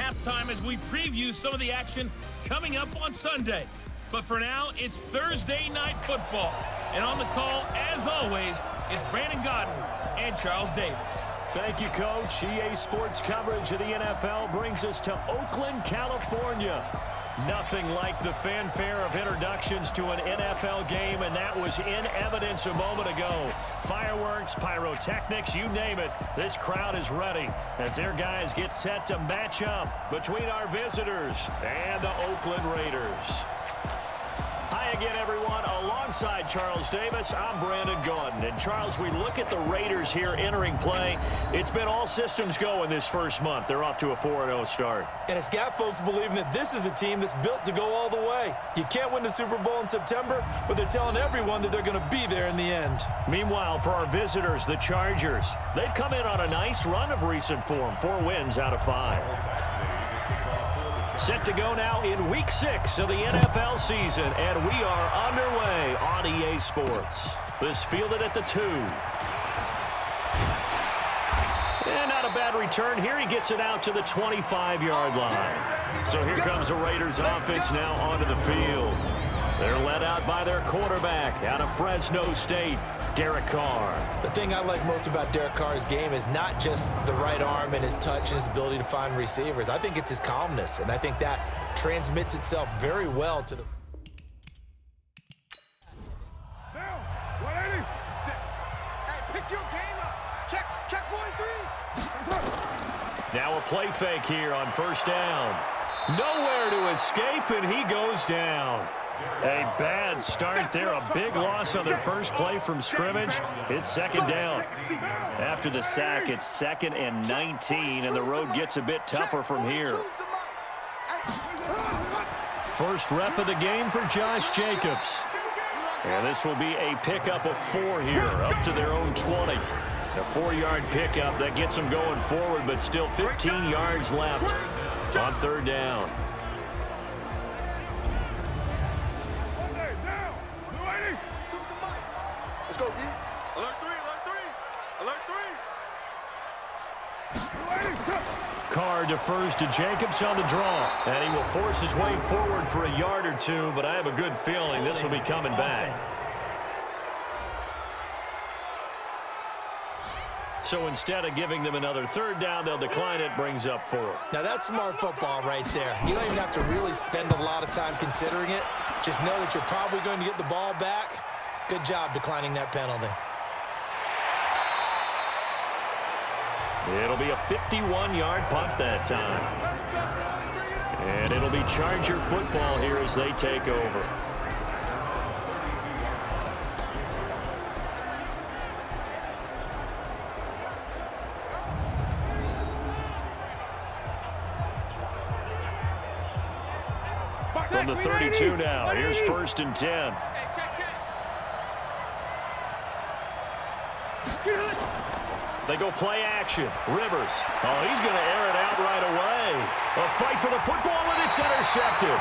halftime as we preview some of the action coming up on Sunday. But for now, it's Thursday Night Football. And on the call, as always, is Brandon Godden and Charles Davis. Thank you, Coach. EA Sports coverage of the NFL brings us to Oakland, California. Nothing like the fanfare of introductions to an NFL game, and that was in evidence a moment ago. Fireworks, pyrotechnics, you name it. This crowd is ready as their guys get set to match up between our visitors and the Oakland Raiders. Hi again, everyone. Alongside Charles Davis, I'm Brandon Gaudin. And Charles, we look at the Raiders here entering play. It's been all systems go in this first month. They're off to a 4-0 start. And it's got folks believing that this is a team that's built to go all the way. You can't win the Super Bowl in September, but they're telling everyone that they're going to be there in the end. Meanwhile, for our visitors, the Chargers, they've come in on a nice run of recent form. 4 wins out of 5. Set to go now in Week 6 of the NFL season, and we are underway on EA Sports. This fielded at the 2. And not a bad return here. He gets it out to the 25-yard line. So here comes the Raiders offense now onto the field. They're led out by their quarterback out of Fresno State, Derek Carr. The thing I like most about Derek Carr's game is not just the right arm and his touch and his ability to find receivers. I think it's his calmness, and I think that transmits itself very well to the... Now a play fake here on first down. Nowhere to escape, and he goes down. A bad start there, a big loss on their first play from scrimmage. It's second down. After the sack, it's 2nd and 19, and the road gets a bit tougher from here. First rep of the game for Josh Jacobs. And this will be a pickup of 4 here, up to their own 20. A 4-yard pickup that gets them going forward, but still 15 yards left on third down. Let's go, D. Alert 3, alert 3, alert 3. Carr defers to Jacobs on the draw, and he will force his way forward for a yard or 2, but I have a good feeling this will be coming back. So instead of giving them another third down, they'll decline it, brings up 4. Now that's smart football right there. You don't even have to really spend a lot of time considering it. Just know that you're probably going to get the ball back. Good job declining that penalty. It'll be a 51-yard punt that time. And it'll be Charger football here as they take over. From the 32 now, here's 1st and 10. They go play action. Rivers. Oh, he's going to air it out right away. A fight for the football, and it's intercepted.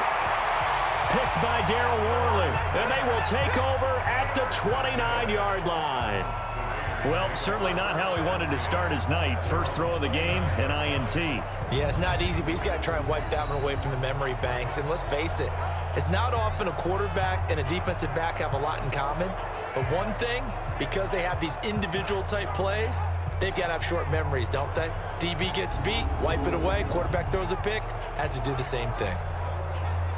Picked by Darryl Worley, and they will take over at the 29-yard line. Well, certainly not how he wanted to start his night. First throw of the game, an INT. Yeah, it's not easy, but he's got to try and wipe that one away from the memory banks. And let's face it, it's not often a quarterback and a defensive back have a lot in common. But one thing, because they have these individual type plays, they've got to have short memories, don't they? DB gets beat, wipe it away, quarterback throws a pick, has to do the same thing.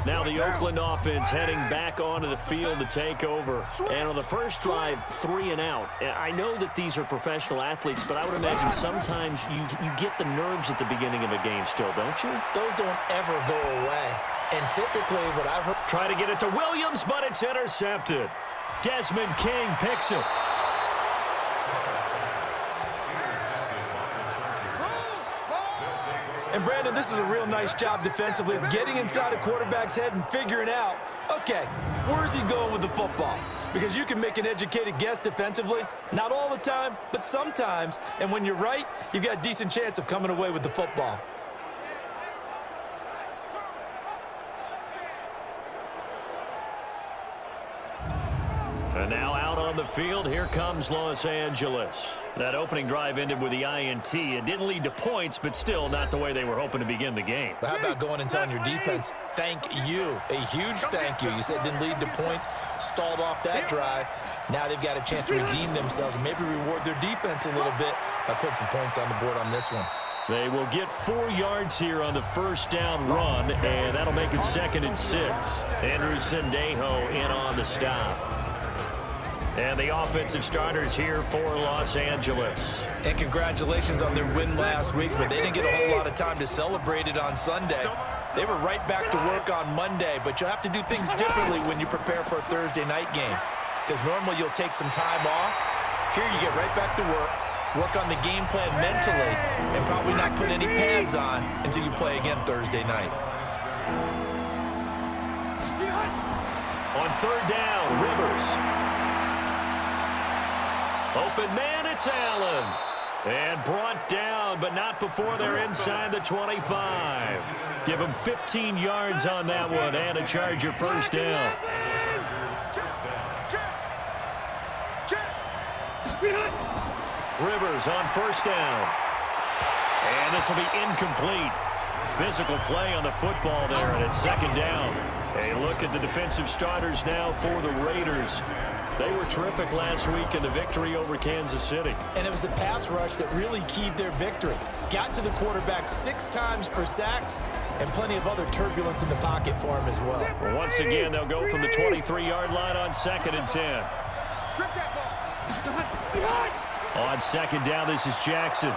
Now the Oakland offense heading back onto the field to take over. And on the first drive, 3 and out. I know that these are professional athletes, but I would imagine sometimes you get the nerves at the beginning of a game still, don't you? Those don't ever go away. And typically what I've heard... Try to get it to Williams, but it's intercepted. Desmond King picks it. And, Brandon, this is a real nice job defensively of getting inside a quarterback's head and figuring out, okay, where's he going with the football? Because you can make an educated guess defensively, not all the time, but sometimes. And when you're right, you've got a decent chance of coming away with the football. And now out on on the field. Here comes Los Angeles. That opening drive ended with the INT. It didn't lead to points, but still not the way they were hoping to begin the game. But how about going and telling your defense, thank you, a huge thank you. You said it didn't lead to points, stalled off that drive. Now they've got a chance to redeem themselves and maybe reward their defense a little bit by putting some points on the board on this one. They will get 4 yards here on the first down run, and that'll make it 2nd and 6. Andrew Sendejo in on the stop. And the offensive starters here for Los Angeles. And congratulations on their win last week, but they didn't get a whole lot of time to celebrate it on Sunday. They were right back to work on Monday, but you'll have to do things differently when you prepare for a Thursday night game. Because normally you'll take some time off. Here you get right back to work on the game plan mentally, and probably not put any pads on until you play again Thursday night. On 3rd down, Rivers. Open man, it's Allen. And brought down, but not before they're inside the 25. Give them 15 yards on that one and a Charger first down. Rivers on 1st down. And this will be incomplete. Physical play on the football there, and it's 2nd down. A look at the defensive starters now for the Raiders. They were terrific last week in the victory over Kansas City. And it was the pass rush that really keyed their victory. Got to the quarterback 6 times for sacks and plenty of other turbulence in the pocket for him as well. Once again, they'll go from the 23-yard line on 2nd and 10. On 2nd down, this is Jackson.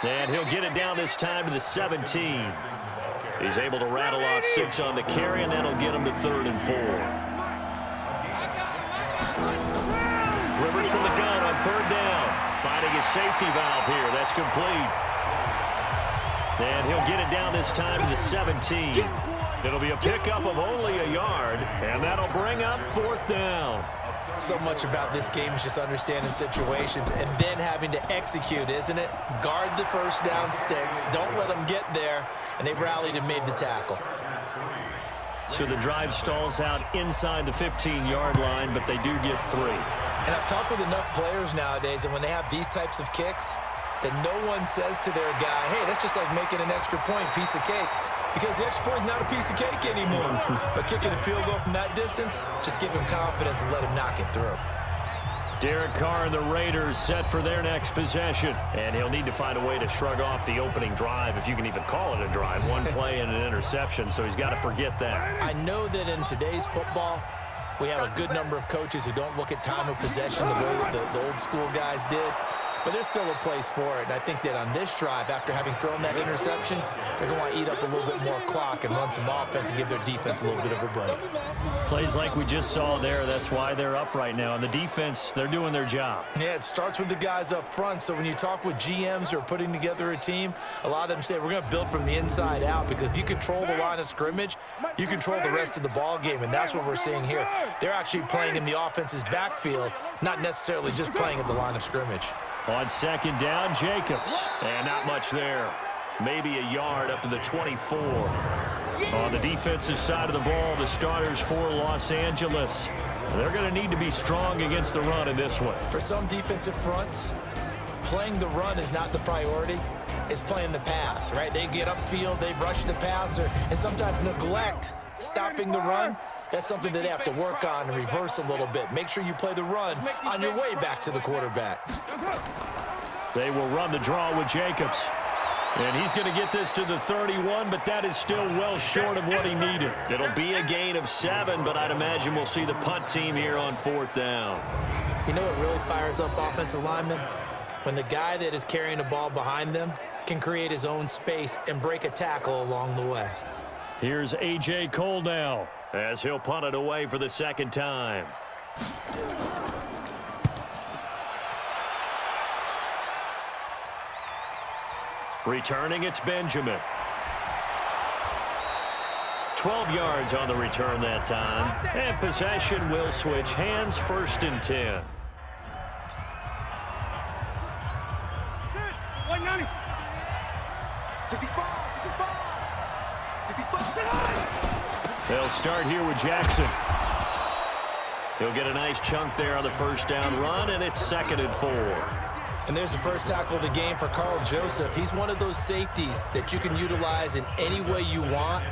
And he'll get it down this time to the 17. He's able to rattle off 6 on the carry, and that'll get him to 3rd and 4. Rivers from the gun on 3rd down. Finding a safety valve here. That's complete. And he'll get it down this time to the 17. It'll be a pickup of only a yard, and that'll bring up 4th down. So much about this game is just understanding situations and then having to execute, isn't it? Guard the first down sticks. Don't let them get there. And they rallied and made the tackle. So the drive stalls out inside the 15-yard line, but they do get 3. And I've talked with enough players nowadays, and when they have these types of kicks, that no one says to their guy, hey, that's just like making an extra point, piece of cake. Because the extra point is not a piece of cake anymore. But kicking a field goal from that distance, just give him confidence and let him knock it through. Derek Carr and the Raiders set for their next possession. And he'll need to find a way to shrug off the opening drive, if you can even call it a drive. 1 play and an interception, so he's got to forget that. I know that in today's football, we have a good number of coaches who don't look at time of possession the way that the old school guys did. But there's still a place for it, and I think that on this drive, after having thrown that interception, they're going to want to eat up a little bit more clock and run some offense and give their defense a little bit of a break. Plays like we just saw there, that's why they're up right now. And the defense, they're doing their job. Yeah, it starts with the guys up front. So when you talk with GMs who are putting together a team, a lot of them say, we're going to build from the inside out, because if you control the line of scrimmage, you control the rest of the ball game, and that's what we're seeing here. They're actually playing in the offense's backfield, not necessarily just playing at the line of scrimmage. On 2nd down, Jacobs. And not much there. Maybe a yard up to the 24. On the defensive side of the ball, the starters for Los Angeles. They're going to need to be strong against the run in this one. For some defensive fronts, playing the run is not the priority. It's playing the pass, right? They get upfield, they rush the passer, and sometimes neglect stopping the run. That's something that they have to work on and reverse a little bit. Make sure you play the run on your way back to the quarterback. They will run the draw with Jacobs. And he's going to get this to the 31, but that is still well short of what he needed. It'll be a gain of 7, but I'd imagine we'll see the punt team here on 4th down. You know what really fires up offensive linemen? When the guy that is carrying the ball behind them can create his own space and break a tackle along the way. Here's A.J. Cole now, as he'll punt it away for the 2nd time. Returning, it's Benjamin. 12 yards on the return that time. And possession will switch hands, 1st and 10. They'll start here with Jackson. He'll get a nice chunk there on the first down run, and it's 2nd and 4. And there's the first tackle of the game for Carl Joseph. He's one of those safeties that you can utilize in any way you want.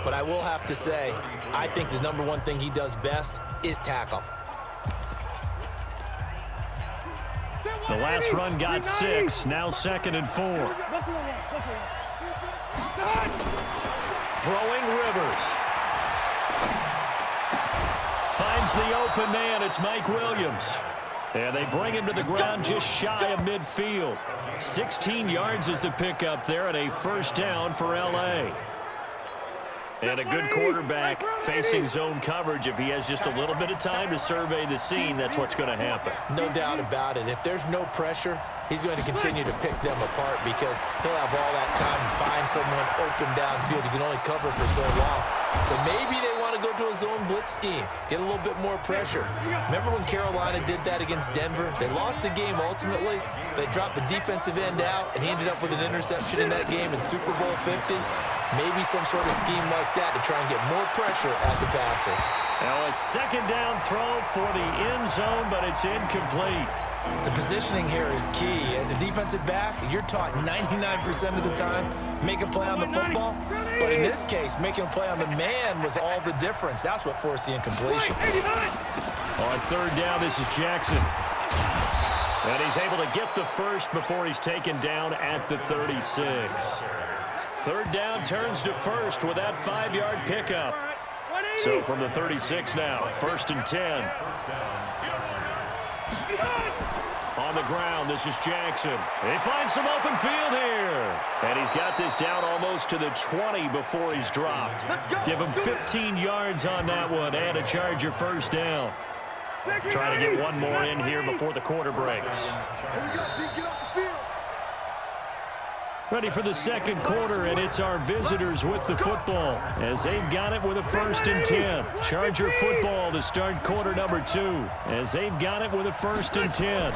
But I will have to say, I think the number one thing he does best is tackle. The last run got 6. Now 2nd and 4. Throwing Rivers. Finds the open man. It's Mike Williams. And they bring him to the ground just shy of midfield. 16 yards is the pickup there, and a first down for L.A. And a good quarterback facing zone coverage. If he has just a little bit of time to survey the scene, that's what's going to happen. No doubt about it. If there's no pressure, he's going to continue to pick them apart because he'll have all that time to find someone open downfield. He can only cover for so long. So maybe they want to go to a zone blitz scheme, get a little bit more pressure. Remember when Carolina did that against Denver? They lost the game ultimately. They dropped the defensive end out, and he ended up with an interception in that game in Super Bowl 50. Maybe some sort of scheme like that to try and get more pressure at the passer. Now a 2nd down throw for the end zone, but it's incomplete. The positioning here is key. As a defensive back, you're taught 99% of the time, make a play on the football. But in this case, making a play on the man was all the difference. That's what forced the incompletion. On 3rd down, this is Jackson. And he's able to get the first before he's taken down at the 36. 3rd down turns to 1st with that 5-yard pickup. So from the 36 now, 1st and 10. On the ground, this is Jackson. He finds some open field here. And he's got this down almost to the 20 before he's dropped. Give him 15 yards on that one and a Charger first down. Trying to get one more in here before the quarter breaks. Ready for the 2nd quarter, and it's our visitors with the football as they've got it with a 1st and 10. Charger football to start quarter number 2 as they've got it with a 1st and 10.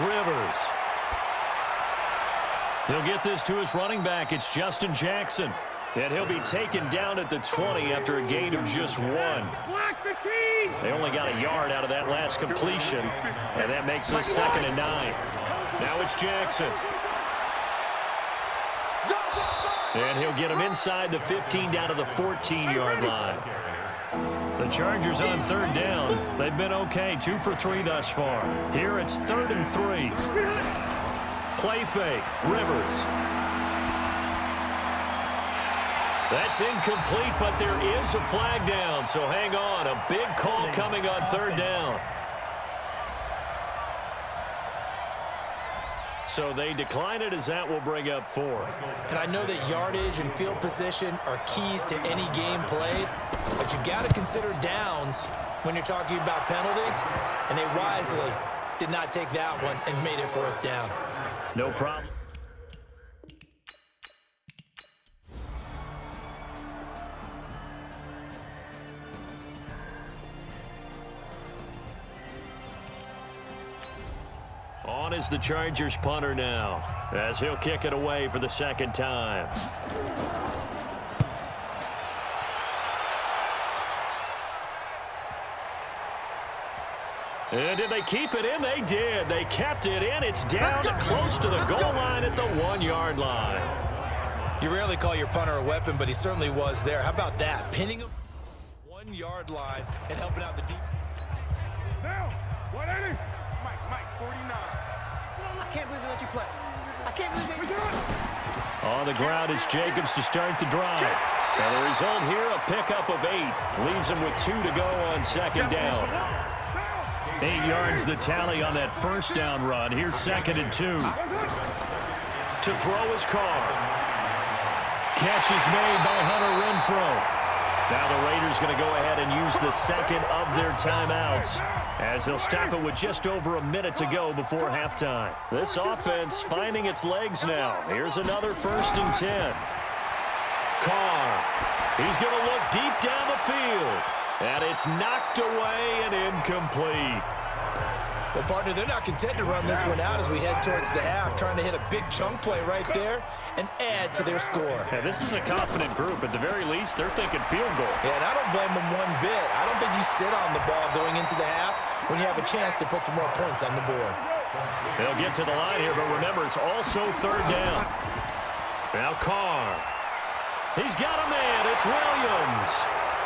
Rivers. He'll get this to his running back. It's Justin Jackson. And he'll be taken down at the 20 after a gain of just 1. They only got a yard out of that last completion, and that makes it 2nd and 9. Now it's Jackson. And he'll get him inside the 15 down to the 14-yard line. The Chargers on 3rd down. They've been okay, 2 for 3 thus far. Here it's 3rd and 3. Play fake, Rivers. That's incomplete, but there is a flag down, so hang on. A big call coming on 3rd down. So they decline it as that will bring up 4th. And I know that yardage and field position are keys to any game played, but you got to consider downs when you're talking about penalties, and they wisely did not take that one and made it 4th down. No problem. On is the Chargers punter now, as he'll kick it away for the 2nd time. And did they keep it in? They did. They kept it in. It's down close to the goal line at the 1-yard line. You rarely call your punter a weapon, but he certainly was there. How about that? Pinning him 1-yard line and helping out the deep. Now, 180. Mike, 49. I can't believe they let you play. I can't believe they do it. On the ground, it's Jacobs to start the drive. And the result here, a pickup of 8. Leaves him with 2 to go on 2nd down. 8 yards the tally on that first down run. Here's 2nd and 2. To throw his Carr. Catch is made by Hunter Renfrow. Now the Raiders going to go ahead and use the 2nd of their timeouts, as they'll stop it with just over a minute to go before halftime. This offense finding its legs now. Here's another 1st and 10. Carr. He's going to look deep down the field. And it's knocked away and incomplete. Well, partner, they're not content to run this one out as we head towards the half, trying to hit a big chunk play right there and add to their score. Yeah, this is a confident group. At the very least, they're thinking field goal. Yeah, and I don't blame them one bit. I don't think you sit on the ball going into the half when you have a chance to put some more points on the board. They'll get to the line here, but remember, it's also third down. Now Carr. He's got a man. It's Williams.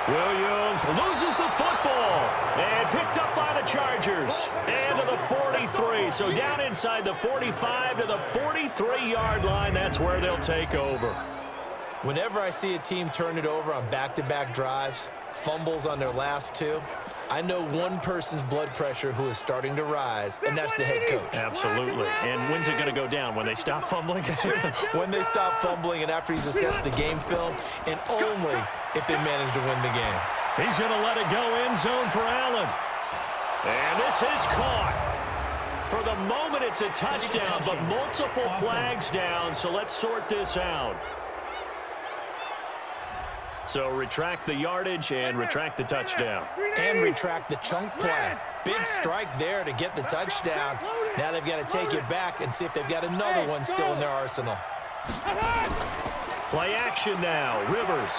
Williams loses the football and picked up by the Chargers. And to the 43. So down inside the 45 to the 43-yard line. That's where they'll take over. Whenever I see a team turn it over on back-to-back drives, fumbles on their last two, I know one person's blood pressure who is starting to rise, and that's the head coach. Absolutely. And when's it going to go down? When they stop fumbling? When they stop fumbling and after he's assessed the game film, and only if they manage to win the game. He's going to let it go end zone for Allen. And this is caught. For the moment, it's a touchdown, but multiple flags down, so let's sort this out. So retract the yardage and retract the touchdown. And retract the chunk play. Big strike there to get the touchdown. Now they've got to take it back and see if they've got another one still in their arsenal. Play action now. Rivers.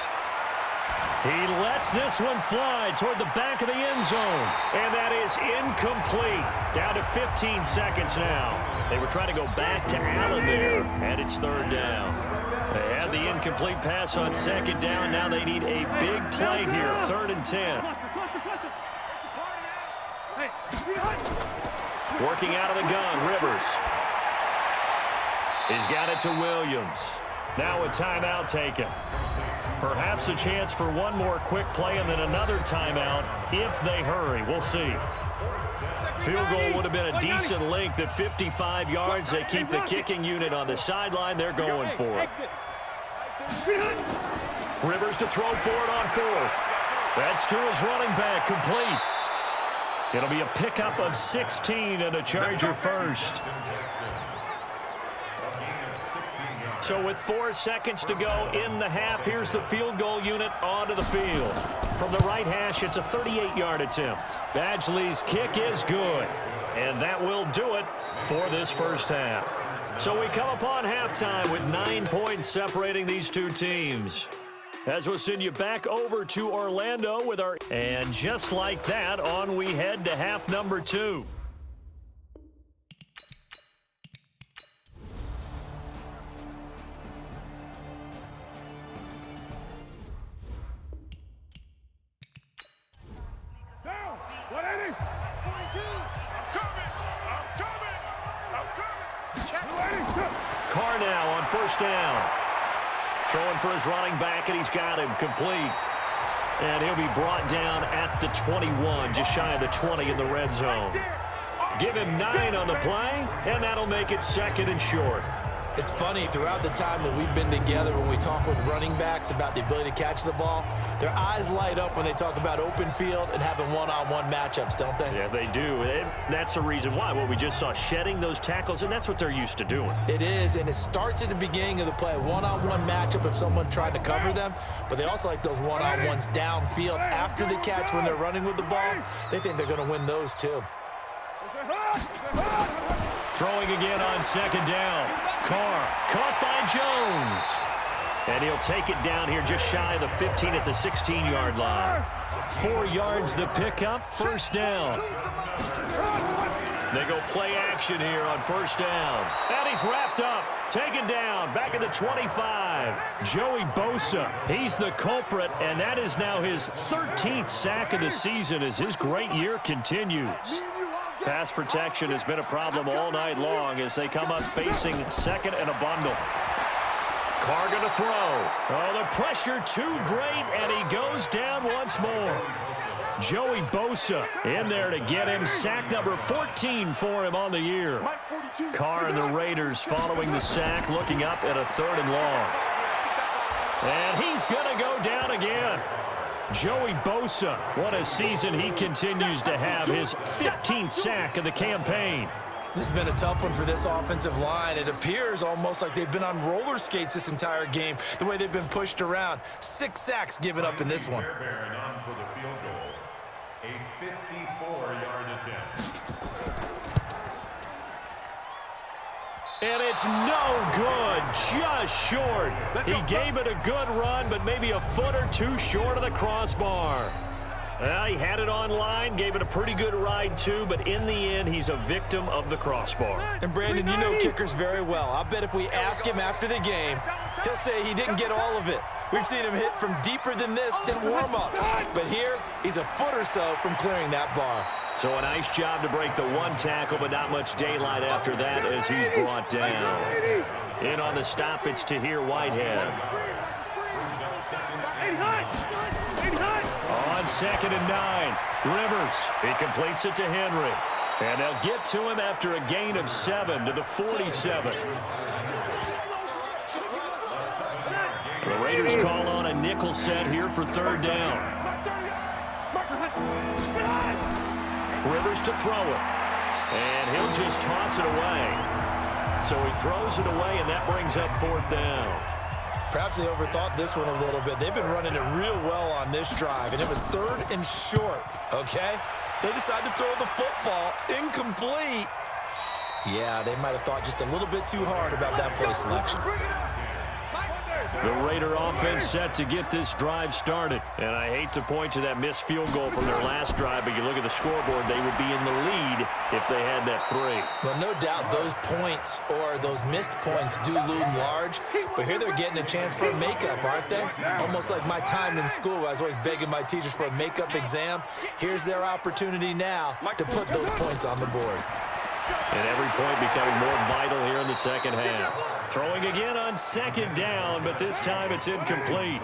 He lets this one fly toward the back of the end zone. And that is incomplete. Down to 15 seconds now. They were trying to go back to Allen there, and it's third down. They had the incomplete pass on second down. Now they need a big play here, 3rd and 10. Working out of the gun, Rivers. He's got it to Williams. Now a timeout taken. Perhaps a chance for one more quick play and then another timeout if they hurry. We'll see. Field goal would have been a decent length at 55 yards. They keep the kicking unit on the sideline. They're going for it. Rivers to throw for it on 4th. That's to his running back, complete. It'll be a pickup of 16 and a Charger first. So with 4 seconds to go in the half, here's the field goal unit onto the field. From the right hash, it's a 38-yard attempt. Badgley's kick is good, and that will do it for this first half. So we come upon halftime with 9 points separating these two teams. As we'll send you back over to Orlando with our... And just like that, on we head to half number 2. Carr now on first down. Throwing for his running back, and he's got him complete. And he'll be brought down at the 21, just shy of the 20 in the red zone. Give him 9 on the play, and that'll make it 2nd and short. It's funny, throughout the time that we've been together, when we talk with running backs about the ability to catch the ball, their eyes light up when they talk about open field and having one-on-one matchups, don't they? Yeah, they do. And that's the reason why. Well, we just saw shedding those tackles, and that's what they're used to doing. It is, and it starts at the beginning of the play, one-on-one matchup if someone trying to cover them, but they also like those one-on-ones downfield after the catch when they're running with the ball. They think they're going to win those too. Throwing again on second down. Carr caught by Jones. And he'll take it down here just shy of the 15 at the 16-yard line. 4 yards the pickup, first down. They go play action here on first down. And he's wrapped up, taken down, back at the 25. Joey Bosa, he's the culprit, and that is now his 13th sack of the season as his great year continues. Pass protection has been a problem all night long as they come up facing second and a bundle. Carr going to throw. Oh, the pressure too great, and he goes down once more. Joey Bosa in there to get him. Sack number 14 for him on the year. Carr and the Raiders following the sack, looking up at a 3rd and long. And he's going to go down again. Joey Bosa, what a season he continues to have, his 15th sack of the campaign. This has been a tough one for this offensive line. It appears almost like they've been on roller skates this entire game, the way they've been pushed around. 6 sacks given up in this one. A 54-yard attempt. And it's no good, just short. He gave it a good run, but maybe a foot or two short of the crossbar. Well, he had it online, gave it a pretty good ride too, but in the end, he's a victim of the crossbar. And Brandon, you know kickers very well. I'll bet if we ask him after the game, he'll say he didn't get all of it. We've seen him hit from deeper than this in warm-ups. But here, he's a foot or so from clearing that bar. So a nice job to break the one tackle, but not much daylight after that as he's brought down. In on the stop, it's Tahir Whitehead. On 2nd and 9, Rivers. He completes it to Henry. And they'll get to him after a gain of 7 to the 47. The Raiders call on a nickel set here for 3rd down. Rivers to throw it. And he'll just toss it away. So he throws it away, and that brings up 4th down. Perhaps they overthought this one a little bit. They've been running it real well on this drive, and it was 3rd and short, okay? They decided to throw the football incomplete. Yeah, they might have thought just a little bit too hard about that play selection. The Raider offense set to get this drive started. And I hate to point to that missed field goal from their last drive, but you look at the scoreboard, they would be in the lead if they had that 3. Well, no doubt those points or those missed points do loom large, but here they're getting a chance for a makeup, aren't they? Almost like my time in school, I was always begging my teachers for a makeup exam. Here's their opportunity now to put those points on the board. And every point becoming more vital here in the second half. Throwing again on 2nd down, but this time it's incomplete.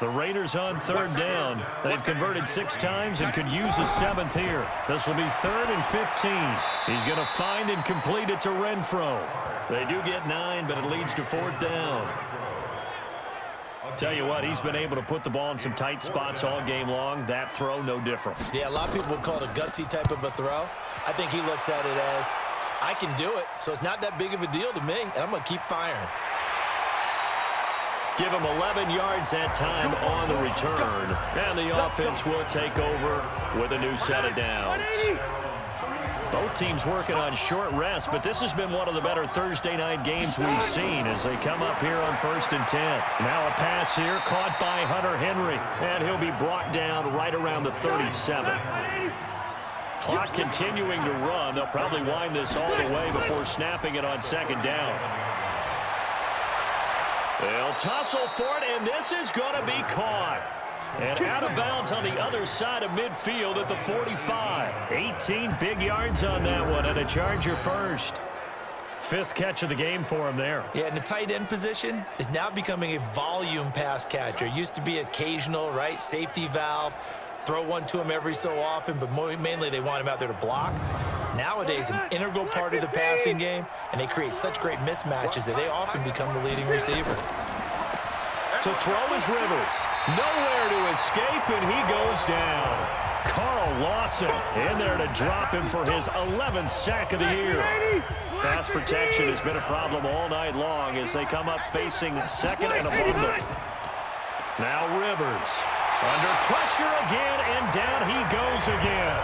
The Raiders on 3rd down. They've converted 6 times and could use a 7th here. This will be 3rd and 15. He's going to find and complete it to Renfro. They do get 9, but it leads to 4th down. Tell you what, he's been able to put the ball in some tight spots all game long. That throw, no different. Yeah, a lot of people would call it a gutsy type of a throw. I think he looks at it as, I can do it, so it's not that big of a deal to me, and I'm going to keep firing. Give him 11 yards that time on the return. And the offense will take over with a new set of downs. Both teams working on short rest, but this has been one of the better Thursday night games we've seen as they come up here on 1st and 10. Now a pass here caught by Hunter Henry, and he'll be brought down right around the 37. Clock continuing to run. They'll probably wind this all the way before snapping it on 2nd down. They'll tussle for it, and this is going to be caught. And out of bounds on the other side of midfield at the 45. 18 big yards on that one, and a Charger first. 5th catch of the game for him there. Yeah, and the tight end position is now becoming a volume pass catcher. It used to be occasional, right? Safety valve. Throw one to him every so often, but mainly they want him out there to block. Nowadays, an integral part of the passing game, and they create such great mismatches that they often become the leading receiver. To throw is Rivers. Nowhere to escape, and he goes down. Carl Lawson in there to drop him for his 11th sack of the year. Pass protection has been a problem all night long as they come up facing 2nd and a bundle. Now Rivers under pressure again, and down he goes again.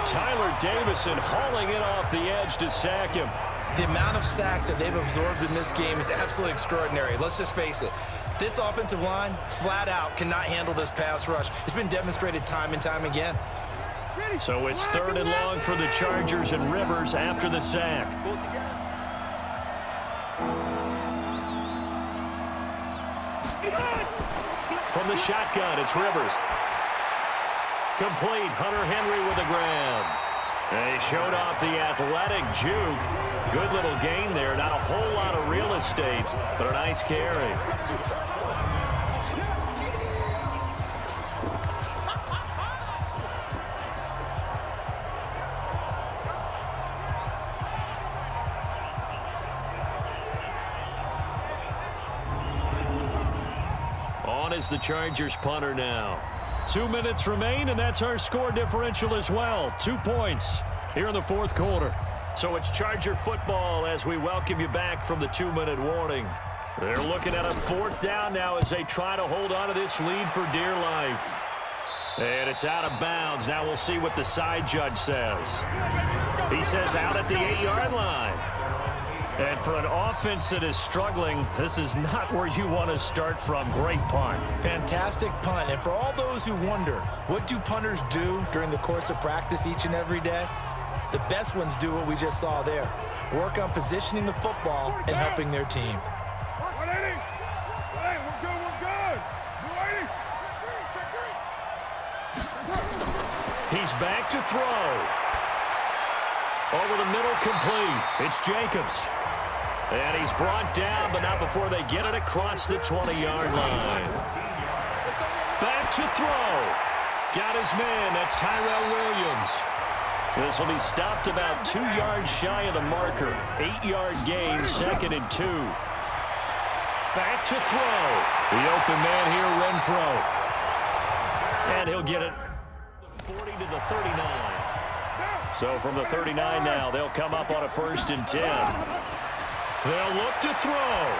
Tyler Davison hauling it off the edge to sack him. The amount of sacks that they've absorbed in this game is absolutely extraordinary. Let's just face it. This offensive line, flat out, cannot handle this pass rush. It's been demonstrated time and time again. So it's 3rd and long for the Chargers, and Rivers after the sack. From the shotgun, it's Rivers. Complete. Hunter Henry with the grab. They showed off the athletic juke. Good little gain there. Not a whole lot of real estate, but a nice carry. On is the Chargers punter now. 2 minutes remain, and that's our score differential as well. 2 points here in the 4th quarter. So it's Charger football as we welcome you back from the 2-minute warning. They're looking at a 4th down now as they try to hold on to this lead for dear life. And it's out of bounds. Now we'll see what the side judge says. He says out at the 8-yard line. And for an offense that is struggling, this is not where you want to start from. Great punt. Fantastic punt. And for all those who wonder, what do punters do during the course of practice each and every day? The best ones do what we just saw there. Work on positioning the football and helping their team. He's back to throw. Over the middle, complete. It's Jacobs. And he's brought down, but not before they get it across the 20-yard line. Back to throw. Got his man. That's Tyrell Williams. This will be stopped about 2 yards shy of the marker. 8-yard gain, 2nd and 2. Back to throw. The open man here, Renfro. And he'll get it 40 to the 39. So from the 39 now, they'll come up on a 1st and 10. They'll look to throw.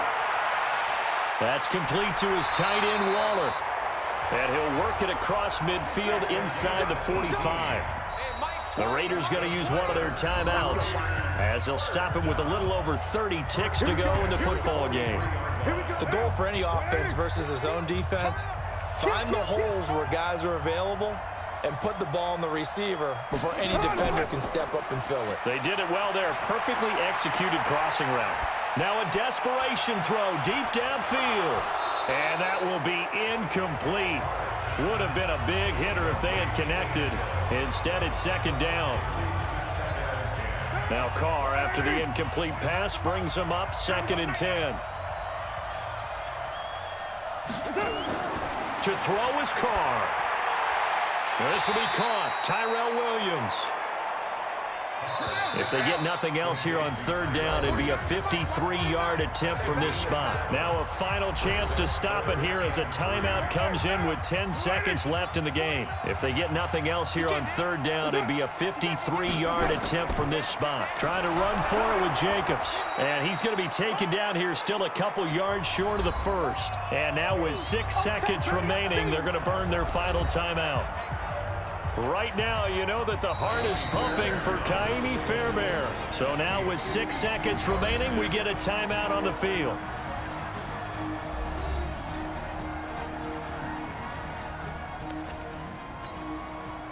That's complete to his tight end, Waller. And he'll work it across midfield inside the 45. The Raiders going to use one of their timeouts as they'll stop him with a little over 30 ticks to go in the football game. The goal for any offense versus his own defense, find the holes where guys are available and put the ball on the receiver before any defender can step up and fill it. They did it well there. Perfectly executed crossing route. Now a desperation throw deep downfield. And that will be incomplete. Would have been a big hitter if they had connected. Instead, it's 2nd down. Now Carr, after the incomplete pass, brings him up 2nd and 10. To throw is Carr. This will be caught. Tyrell Williams. If they get nothing else here on 3rd down, it'd be a 53-yard attempt from this spot. Now a final chance to stop it here as a timeout comes in with 10 seconds left in the game. If they get nothing else here on 3rd down, it'd be a 53-yard attempt from this spot. Trying to run for it with Jacobs. And he's going to be taken down here still a couple yards short of the 1st. And now with 6 seconds remaining, they're going to burn their final timeout. Right now, you know that the heart is pumping for Kaimi Fairbairn. So now with 6 seconds remaining, we get a timeout on the field.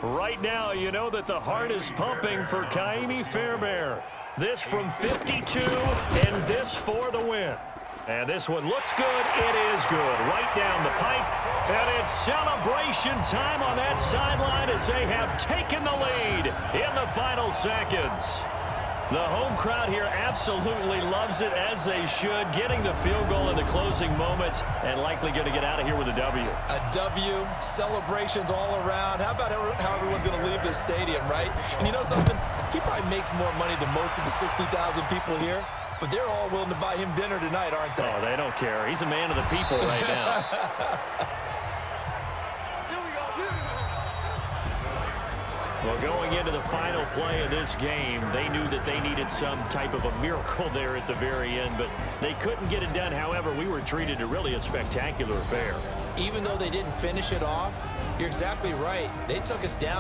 Right now, you know that the heart is pumping for Kaimi Fairbairn. This from 52, and this for the win. And this one looks good. It is good. Right down the pipe. And it's celebration time on that sideline as they have taken the lead in the final seconds. The home crowd here absolutely loves it, as they should, getting the field goal in the closing moments and likely going to get out of here with a W. A W, celebrations all around. How about how everyone's going to leave this stadium, right? And you know something? He probably makes more money than most of the 60,000 people here, but they're all willing to buy him dinner tonight, aren't they? Oh, they don't care. He's a man of the people right now. Well, going into the final play of this game, they knew that they needed some type of a miracle there at the very end, but they couldn't get it done. However, we were treated to really a spectacular affair. Even though they didn't finish it off, you're exactly right. They took us down.